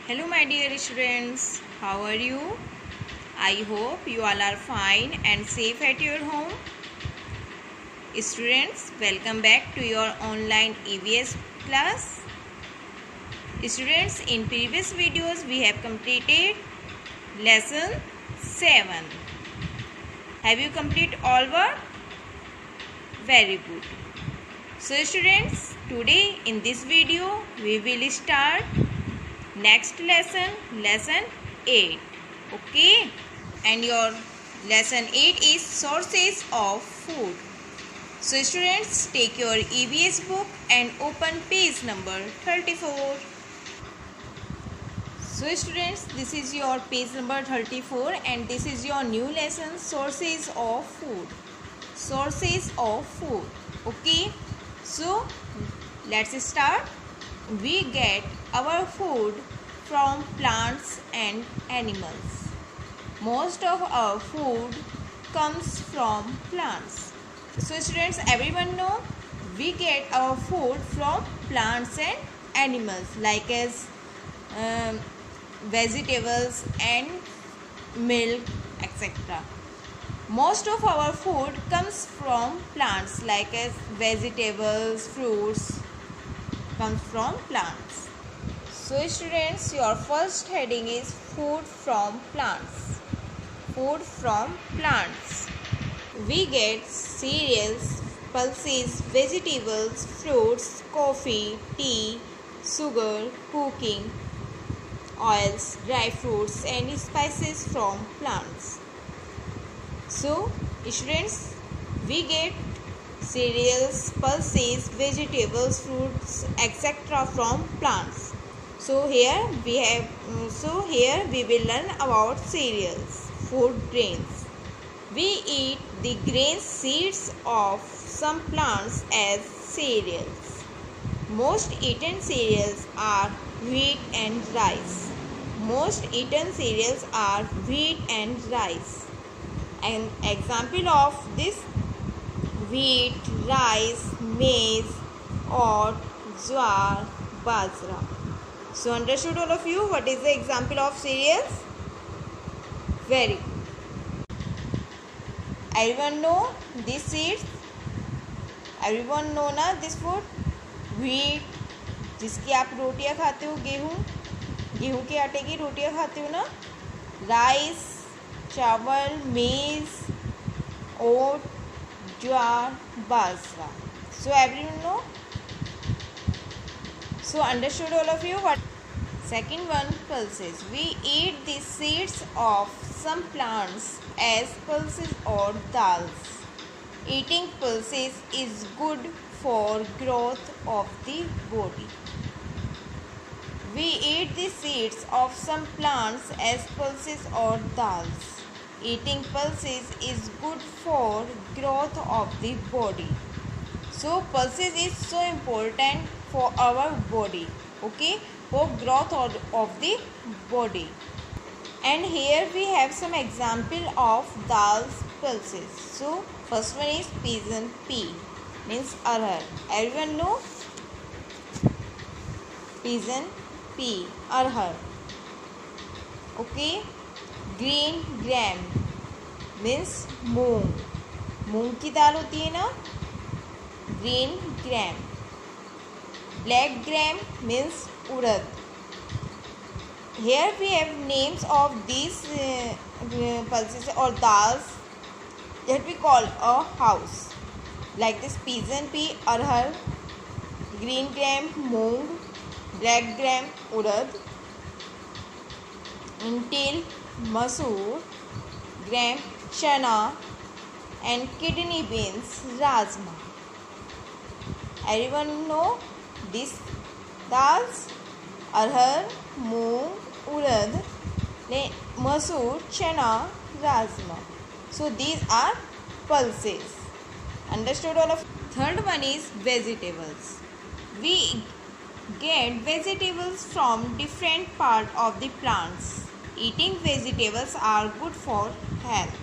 Hello my dear students, how are you? I hope you all are fine and safe at your home. Students, welcome back to your online EVS class. Students, in previous videos we have completed lesson 7. Have you completed all work? Very good. So students, today in this video we will start next lesson, lesson 8. Okay, and your lesson 8 is sources of food. So students, take your EVS book and open page number 34. So students, this is your page number 34 and this is your new lesson, sources of food. Sources of food. Okay, so let's start. We get our food from plants and animals. Most of our food comes from plants. So students, everyone know we get our food from plants and animals like as vegetables and milk, etc. Most of our food comes from plants like as vegetables, fruits comes from plants. So students, your first heading is food from plants. Food from plants. We get cereals, pulses, vegetables, fruits, coffee, tea, sugar, cooking oils, dry fruits and spices from plants. So students, we get cereals, pulses, vegetables, fruits, etc. from plants. So here we will learn about cereals, food grains. We eat the grain seeds of some plants as cereals. Most eaten cereals are wheat and rice. Most eaten cereals are wheat and rice. An example of this: wheat, rice, maize, oat, jowar, bajra. So understood all of you what is the example of cereals? Very good. Everyone know these seeds? Everyone know ना this food? Wheat, जिसकी आप रोटियां खाते हो, गेहूं के आटे की रोटियां खाते हो ना. राइस, चावल, मेज, ओट, ज्वार, बाजरा. So everyone know? So understood all of you what? Second one, pulses. We eat the seeds of some plants as pulses or dals. Eating pulses is good for growth of the body. We eat the seeds of some plants as pulses or dals. Eating pulses is good for growth of the body. So pulses is so important for our body, okay, for growth of the body. And here we have some example of dals pulses. So first one is pigeon pea, means arhar. Everyone know pigeon pea, arhar. Okay, green gram means मूंग. मूंग की दाल होती है ना, green gram. Black gram means urad. Here we have names of these pulses or dals that we call a house, like this: pigeon pea, arhar; green gram, moong; black gram, urad; lentil, masoor; gram, chana; and kidney beans, rajma. Everyone know these dals: arhar, moong, urad, masoor, chana, rajma. So these are pulses. Understood all of? Third one is vegetables. We get vegetables from different part of the plants. Eating vegetables are good for health.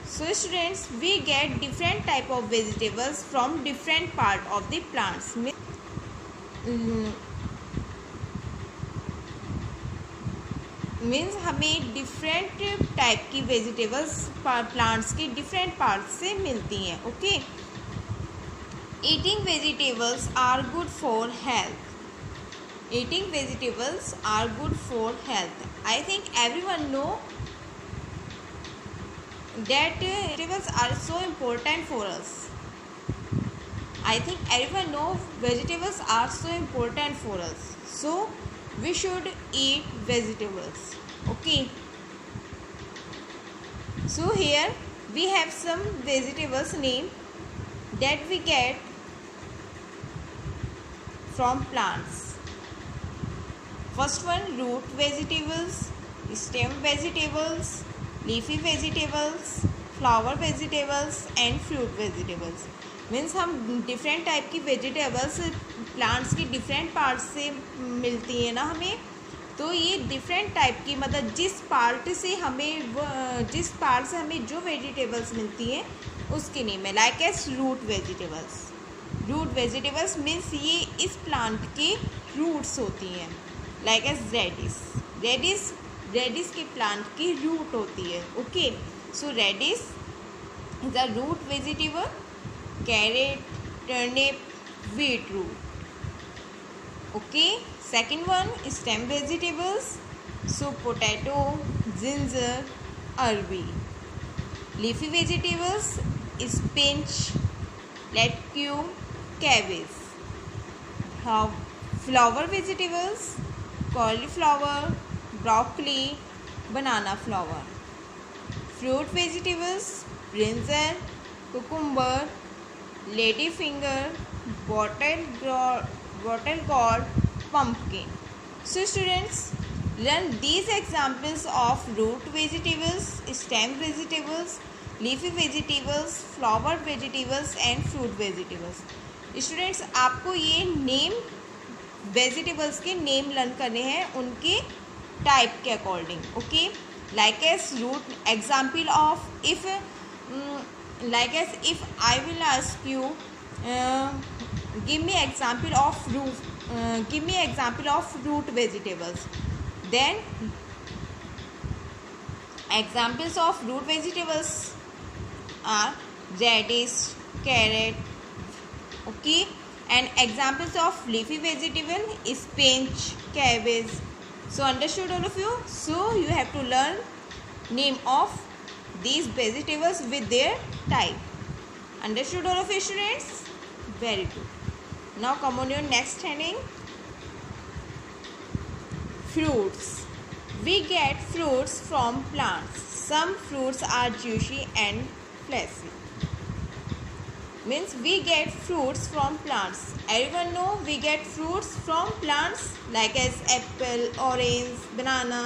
So students, we get different type of vegetables from different part of the plants. Means हमें different type की vegetables plants के different parts से मिलती हैं. Okay, eating vegetables are good for health. Eating vegetables are good for health. I think everyone know that vegetables are so important for us. I think everyone know vegetables are so important for us. So we should eat vegetables. Okay. So here we have some vegetables name that we get from plants. First one, root vegetables, stem vegetables, leafy vegetables, flower vegetables and fruit vegetables. Means हम different type की vegetables plants की different parts से मिलती है ना हमें. तो ये डिफरेंट टाइप की मतलब जिस पार्ट से हमें जो वेजिटेबल्स मिलती हैं उसकी नेम है. Like as root vegetables. Root vegetables means ये इस प्लांट के रूट्स होती हैं. लाइक एस रेडिस के प्लांट की रूट होती है. Okay, so radish is a root vegetable. Carrot, turnip, beetroot. Okay, second one, stem vegetables. So potato, ginger, अरबी. Leafy vegetables, spinach, lettuce, cabbage. Flower vegetables, cauliflower, broccoli, banana flower. Fruit vegetables, brinjal, cucumber, ladyfinger, bottle gourd, pumpkin. So students, learn these examples of root vegetables, stem vegetables, leafy vegetables, flower vegetables and fruit vegetables. Students, आपको ये name vegetables के name learn करने हैं उनके type के according. Okay, like as root example of if I will ask you give me example of root vegetables. Then examples of root vegetables are radish, carrot. Okay, and examples of leafy vegetable, spinach, cabbage. So understood all of you? So you have to learn name of these vegetables with their type. Understood all of you students? Very good. Now come on your next heading, fruits. We get fruits from plants. Some fruits are juicy and fleshy. Means we get fruits from plants. Everyone know we get fruits from plants like as apple, orange, banana.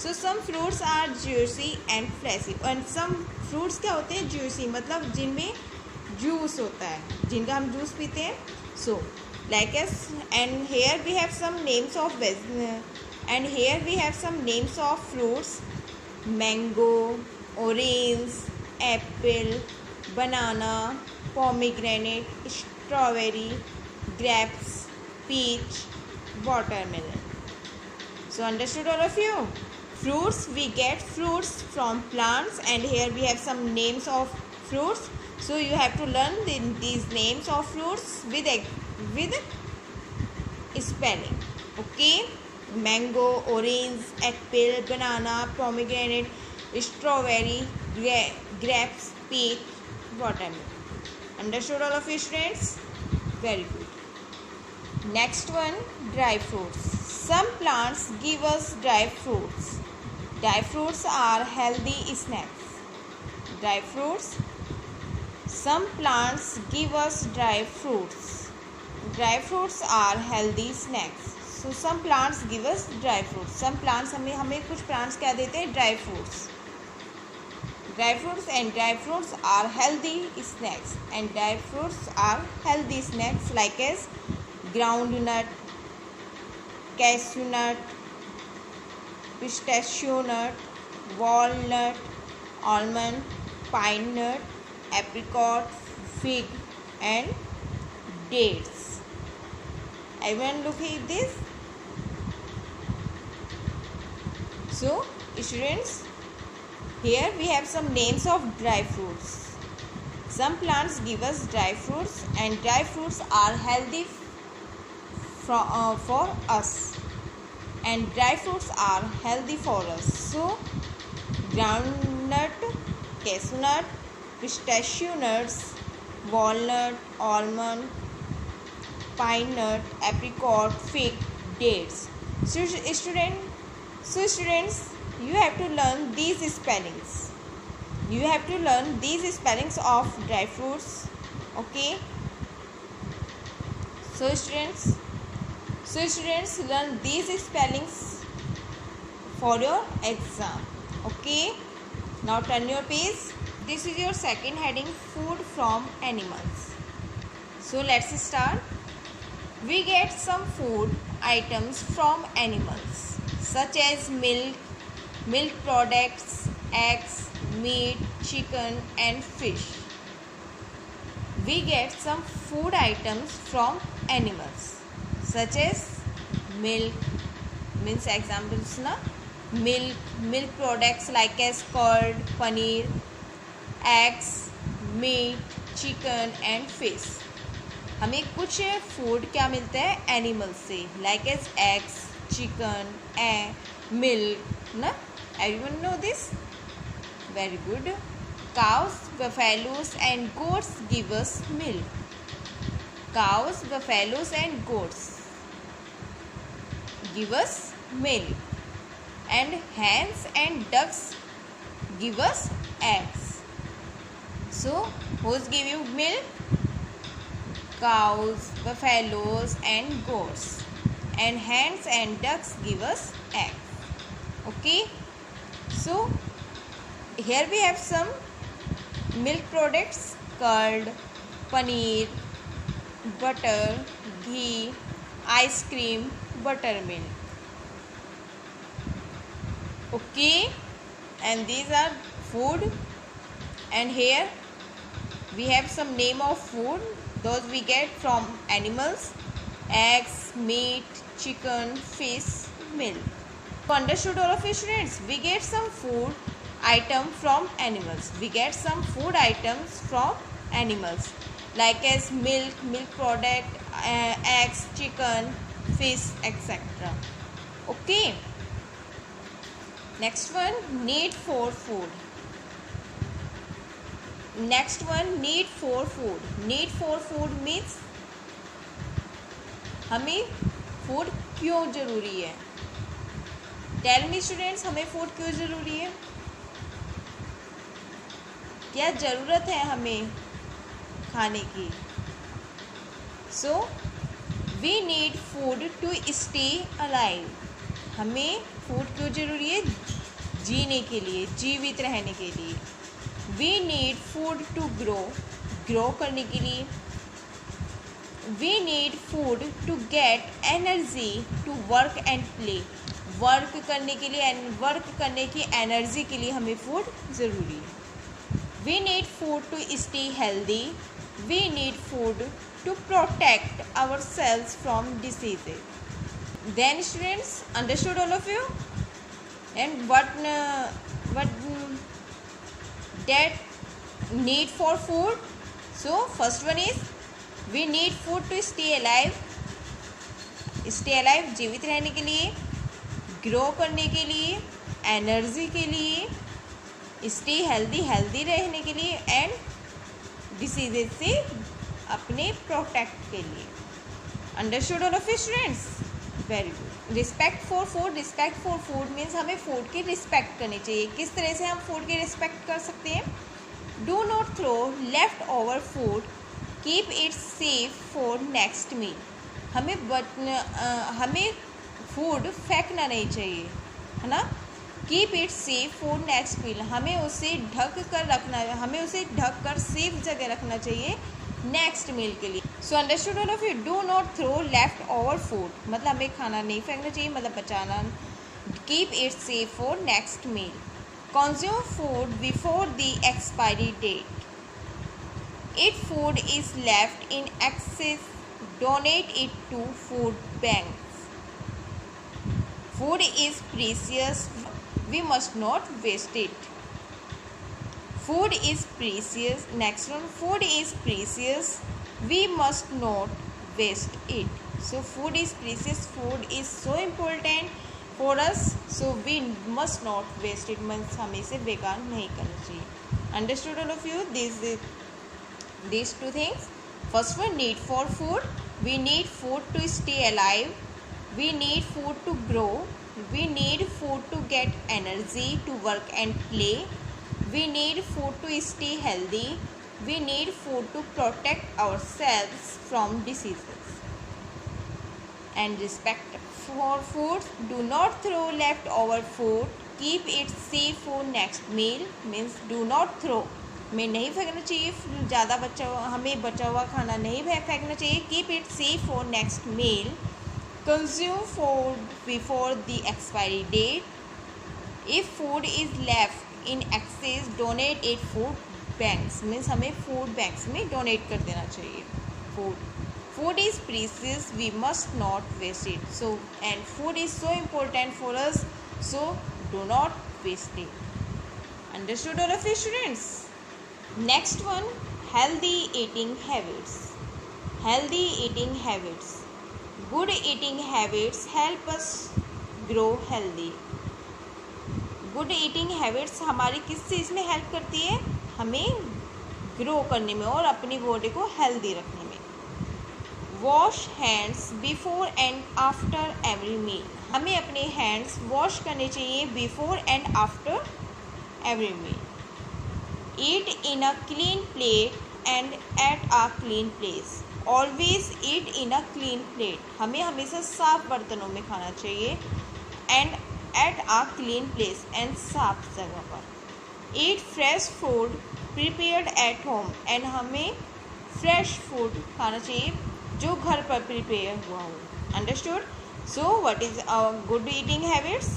So some fruits are juicy and fleshy. And some fruits क्या होते हैं juicy, मतलब जिनमें juice होता है, जिनका हम juice पीते हैं. So like as and here we have some names of fruits: mango, orange, apple, banana, pomegranate, strawberry, grapes, peach, watermelon. So understood all of you? Fruits, we get fruits from plants and here we have some names of fruits. So you have to learn these names of fruits with spelling. Okay, mango, orange, apple, banana, pomegranate, strawberry, grapes, peach, watermelon. Understood all of you students? Very good. Next one, dry fruits. Some plants give us dry fruits. Dry fruits are healthy snacks. Dry fruits. Some plants give us dry fruits. Dry fruits are healthy snacks. So some plants give us dry fruits. Some plants हमें कुछ plants क्या देते हैं? Dry fruits. Dry fruits and dry fruits are healthy snacks. And dry fruits are healthy snacks like as groundnut, cashew nut, pistachio nut, walnut, almond, pine nut, apricot, fig and dates. Everyone look at this. So students, here we have some names of dry fruits. Some plants give us dry fruits, and dry fruits are healthy for us, and dry fruits are healthy for us. So groundnut, cashew nut, pistachio nuts, walnut, almond, pine nut, apricot, fig, dates. So students, you have to learn these spellings. You have to learn these spellings of dry fruits. Okay. So students, learn these spellings for your exam. Okay. Now turn your page. This is your second heading, food from animals. So let's start. We get some food items from animals such as milk products, eggs, meat, chicken and fish. We get some food items from animals such as milk, means examples na, milk products like as curd, paneer, eggs, meat, chicken and fish. हमें कुछ food क्या मिलता है animal से, like as eggs, chicken, milk ना. Everyone know this. Very good. Cows, buffaloes and goats give us milk. Cows, buffaloes and goats give us milk. And hens and ducks give us eggs. So who's give you milk? Cows, buffaloes and goats. And hens and ducks give us eggs. Okay. So here we have some milk products: curd, paneer, butter, ghee, ice cream, buttermilk. Okay, and these are food. And here we have some name of food, those we get from animals: eggs, meat, chicken, fish, milk. Understood all of you students? We get some food item from animals. We get some food items from animals like as milk product, eggs, chicken, fish, etc. Okay. Next one, need for food. Next one, need for food. Need for food means हमें food क्यों ज़रूरी है. Tell me students, हमें food क्यों ज़रूरी है? क्या ज़रूरत है हमें खाने की? So we need food to stay alive. हमें फूड क्यों ज़रूरी है? जीने के लिए, जीवित रहने के लिए. We need food to grow करने के लिए. We need food to get energy to work and play. Work करने के लिए, वर्क करने की एनर्जी के लिए हमें फूड ज़रूरी है. We need food to stay healthy. We need food to protect ourselves from diseases. Then students, understood all of you? And what that need for food? So first one is we need food to stay alive. Stay alive, जीवित रहने के लिए, grow करने के लिए, energy के लिए, stay healthy रहने के लिए, एंड डिसीजेज से अपने प्रोटेक्ट के लिए. Understood all of you students? Very good. Respect for food means हमें फूड की रिस्पेक्ट करनी चाहिए. किस तरह से हम फूड की रिस्पेक्ट कर सकते हैं? Do not throw left over food, keep it safe for next meal. हमें फूड फेंकना नहीं चाहिए, है ना. Keep it safe for next meal. हमें उसे ढक कर सेफ जगह रखना चाहिए नेक्स्ट मील के लिए. So understood all of you? Do not throw left over food मतलब हमें खाना नहीं फेंकना चाहिए, मतलब बचाना. Keep it safe for next meal. Consume food before the expiry date. If food is left in excess, donate it to food banks. Food is precious. we must not waste it. Food is precious. Next one, food is precious, we must not waste it. So food is precious, food is so important for us, so we must not waste it, means हमें इसे बेकार नहीं करना चाहिए. Understood all of you? These two things. First one, need for food. We need food to stay alive. We need food to grow. We need food to get energy to work and play. We need food to stay healthy. We need food to protect ourselves from diseases. And respect for food. Do not throw leftover food. Keep it safe for next meal. Means do not throw, में नहीं फेंकना चाहिए, ज़्यादा हमें बचा हुआ खाना नहीं फेंकना चाहिए. Keep it safe for next meal. Consume food before the expiry date. If food is left in excess, donate it food banks. Means हमें फूड बैंक्स में डोनेट कर देना चाहिए food is precious, we must not waste it. So and food is so important for us, so do not waste it. Understood all of you students? Next one, healthy eating habits. Healthy eating habits. Good eating habits help us grow healthy. Good eating habits हमारी किस चीज़ में help करती है? हमें grow करने में और अपनी बॉडी को हेल्दी रखने में. Wash hands before and after every meal. हमें अपने हैंड्स वॉश करने चाहिए before and after every meal. Eat in a clean plate and at a clean place. Always eat in a clean plate. हमें हमेशा साफ बर्तनों में खाना चाहिए. And at a clean place, and साफ जगह पर. Eat fresh food prepared at home. And हमें fresh food खाना चाहिए जो घर पर प्रिपेयर हुआ हो. Understood? So what is our good eating habits?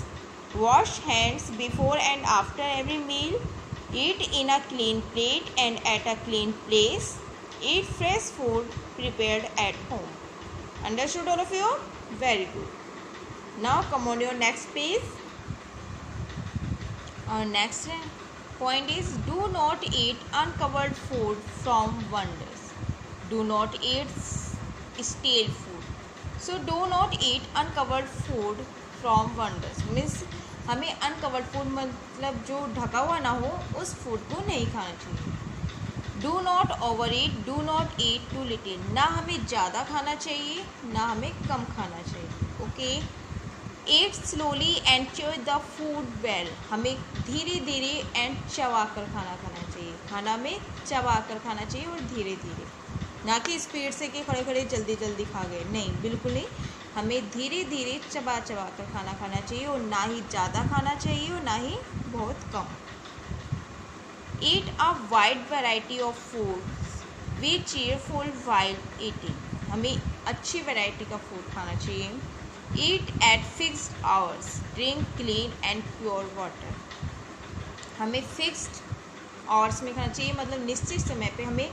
Wash hands before and after every meal. Eat in a clean plate and at a clean place. Eat fresh food prepared at home. Understood all of you? Very good. Now come on your next page. Our next point is, do not eat uncovered food from vendors. Do not eat stale food. So do not eat uncovered food from vendors. Means हमें uncovered food मतलब जो ढका हुआ ना हो उस food को नहीं खाना चाहिए. Do not over eat. Do not eat too little. ना हमें ज़्यादा खाना चाहिए ना हमें कम खाना चाहिए. Okay. Eat slowly and chew the food well. हमें धीरे धीरे एंड चबा कर खाना चाहिए. खाना में चबा कर खाना चाहिए और धीरे धीरे, ना कि स्पीड से कि खड़े खड़े जल्दी जल्दी खा गए. नहीं, बिल्कुल नहीं. हमें धीरे धीरे चबा कर खाना चाहिए और ना ही ज़्यादा खाना चाहिए और ना ही बहुत कम. Eat a wide variety of food. Be cheerful while eating. हमें अच्छी वैरायटी का फूड खाना चाहिए. Eat at fixed hours. Drink clean and pure water. हमें फिक्स्ड आवर्स में खाना चाहिए, मतलब निश्चित समय पे हमें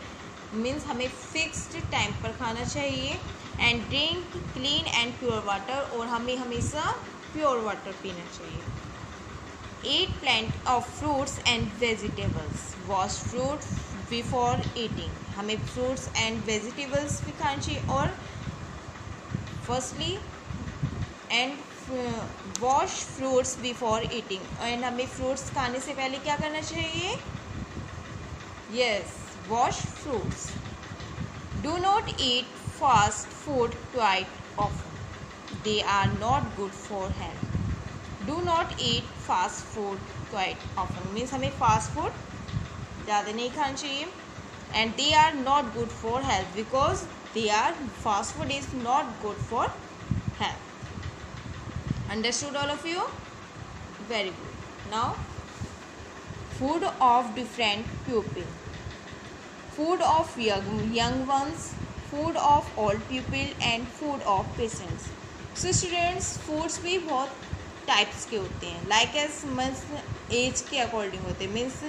हमें फिक्स्ड टाइम पर खाना चाहिए. And drink clean and pure water. और हमें हमेशा प्योर वाटर पीना चाहिए. Eat plenty of fruits and vegetables. Wash fruits before eating. हमें फ्रूट्स एंड वेजिटेबल्स भी खाना चाहिए. और firstly and wash fruits before eating. And हमें फ्रूट्स खाने से पहले क्या करना चाहिए? Yes, wash fruits. Do not eat fast food quite often. They are not good for health. Do not eat fast food quite often. Means हमें fast food ज़्यादा नहीं खाना चाहिए. And they are not good for health because fast food is not good for health. Understood all of you? Very good. Now, food of different people. Food of young ones. Food of old people and food of patients. So students, foods भी बहुत types के होते हैं. Like as means as के according होते हैं. Means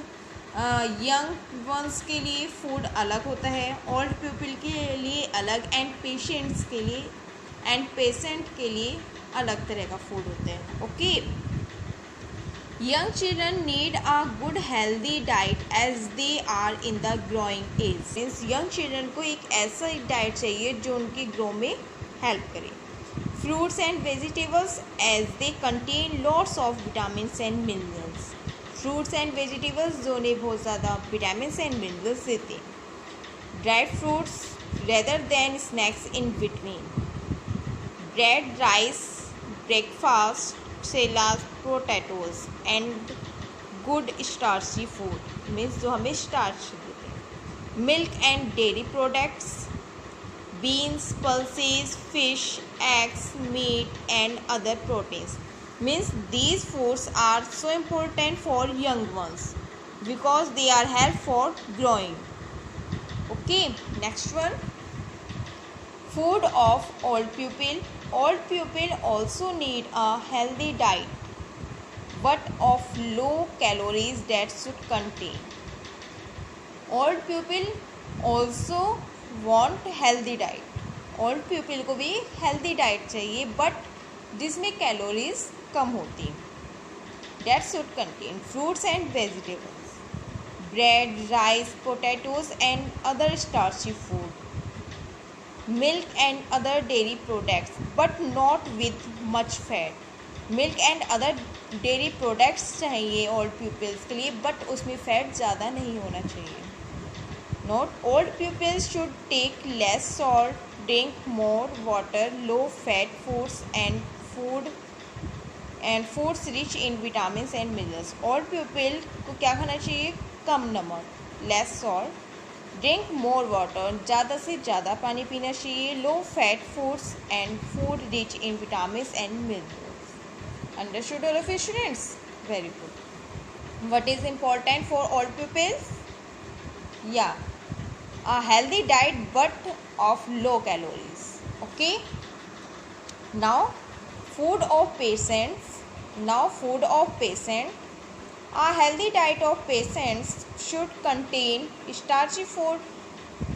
young ones के लिए फूड अलग होता है, ओल्ड पीपल के लिए अलग, एंड पेशेंट्स के लिए अलग तरह का फूड होता है. Okay. Young children need a good healthy diet as they are in the growing age. Means young children को एक ऐसा डाइट चाहिए जो उनकी ग्रो में हेल्प करे. Fruits and vegetables as they contain lots of vitamins and minerals. Fruits and vegetables जो उन्हें बहुत ज़्यादा vitamins and minerals देते हैं. Dried fruits rather than snacks in between. Bread, rice, breakfast, salads, potatoes and good starchy food means जो हमें starch देते हैं. Milk and dairy products, beans, pulses, fish, eggs, meat and other proteins means these foods are so important for young ones because they are help for growing. Okay, next one. Food of old people. Old people also need a healthy diet but of low calories that should contain. Old people also want healthy diet. Old people को भी healthy diet चाहिए but जिसमें calories कम होती. That should contain fruits and vegetables, bread, rice, potatoes and other starchy food, milk and other dairy products but not with much fat. Milk and other dairy products चाहिए old pupils के लिए but उसमें fat ज़्यादा नहीं होना चाहिए. Note: old pupils should take less salt, drink more water, low fat foods and foods rich in vitamins and minerals. Old pupil को क्या खाना चाहिए? कम नमक, less salt, drink more water, ज़्यादा से ज़्यादा पानी पीना चाहिए, low fat foods and food rich in vitamins and minerals. Understood all of you students? Very good. What is important for old pupils? Yeah, a healthy diet but of low calories. Okay. Now food of patients. A healthy diet of patients should contain starchy food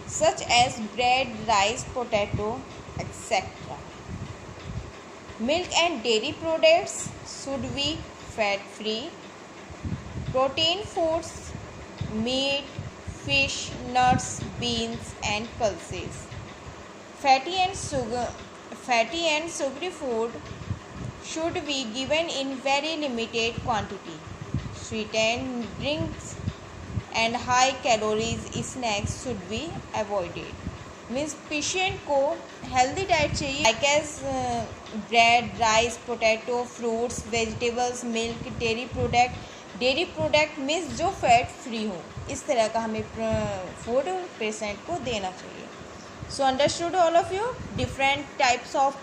such as bread, rice, potato, etc. Milk and dairy products should be fat free. Protein foods, meat, fish, nuts, beans and pulses. Fatty and sugary food should be given in very limited quantity. Sweetened drinks and high calories snacks should be avoided. Means patient को healthy diet चाहिए like as bread, rice, potato, fruits, vegetables, milk, dairy product means जो fat free हो, इस तरह का हमें food patient को देना चाहिए. So understood all of you? Different types of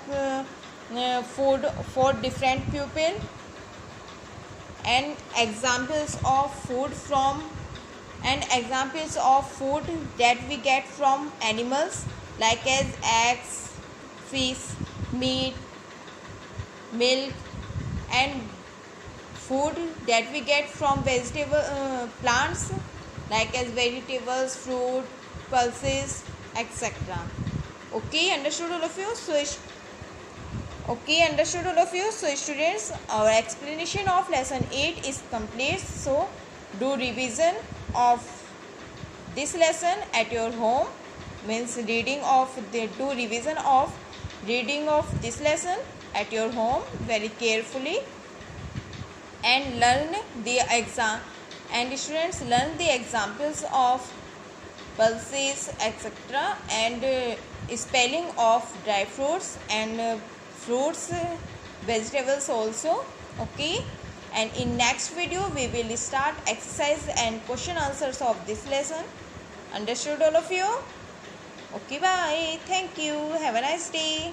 food for different pupil and examples of food that we get from animals like as eggs, fish, meat, milk and food that we get from vegetable plants like as vegetables, fruit, pulses, etc. Okay, understood all of you? So students, our explanation of lesson 8 is complete. So do revision of this lesson at your home. Means do revision of reading of this lesson at your home very carefully and learn the exam. And students, learn the examples of pulses, etc. and spelling of dry fruits and fruits, vegetables also. Okay, and in next video we will start exercise and question answers of this lesson. Understood all of you? Okay, bye. Thank you. Have a nice day.